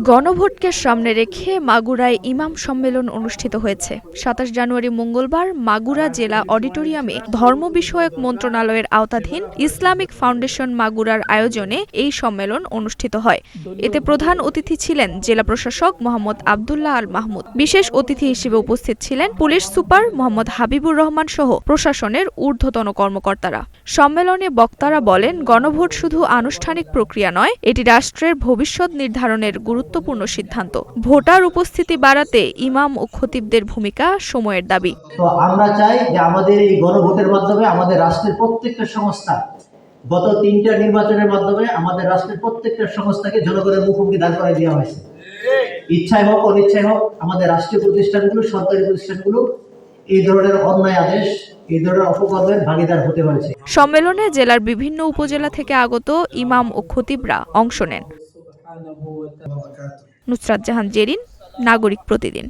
গণভোটকে সামনে রেখে মাগুরায় ইমাম সম্মেলন অনুষ্ঠিত হয়েছে। ২৭ জানুয়ারি মঙ্গলবার মাগুরা জেলা অডিটোরিয়ামে ধর্ম বিষয়ক মন্ত্রণালয়ের আওতাধীন ইসলামিক ফাউন্ডেশন মাগুরার আয়োজনে এই সম্মেলন অনুষ্ঠিত হয়। এতে প্রধান অতিথি ছিলেন জেলা প্রশাসক মোহাম্মদ আবদুল্লাহ আল মাহমুদ। বিশেষ অতিথি হিসেবে উপস্থিত ছিলেন পুলিশ সুপার মোহাম্মদ হাবিবুর রহমান সহ প্রশাসনের ঊর্ধ্বতন কর্মকর্তারা। সম্মেলনে বক্তারা বলেন, গণভোট শুধু আনুষ্ঠানিক প্রক্রিয়া নয়, এটি রাষ্ট্রের ভবিষ্যৎ নির্ধারণের গুরুত্বপূর্ণ সিদ্ধান্ত। ভোটার উপস্থিতি বাড়াতে ইমাম ও খতিবদের ভূমিকা সময়ের দাবি। তো আমরা চাই যে আমাদের এই গণভোটের মাধ্যমে আমাদের রাষ্ট্রের প্রত্যেকটা সংস্থা, গত ৩টা নির্বাচনের মাধ্যমে আমাদের রাষ্ট্রের প্রত্যেকটা সংস্থাকে জনগণের মুখোমুখি দাঁড় করাই দেওয়া হয়েছে। ইচ্ছায় হোক অনিচ্ছায় হোক আমাদের রাষ্ট্রীয় প্রতিষ্ঠানগুলো, সরকারি প্রতিষ্ঠানগুলো এই ধরনের অন্যায় আদেশ, এই ধরনের অপকর্মের ভাগিদার হতে হয়েছে। সম্মেলনে জেলার বিভিন্ন উপজেলা থেকে আগত ইমাম ও খতিবরা অংশ নেন। নুসরাত জাহান জেরিন, নাগরিক প্রতিদিন।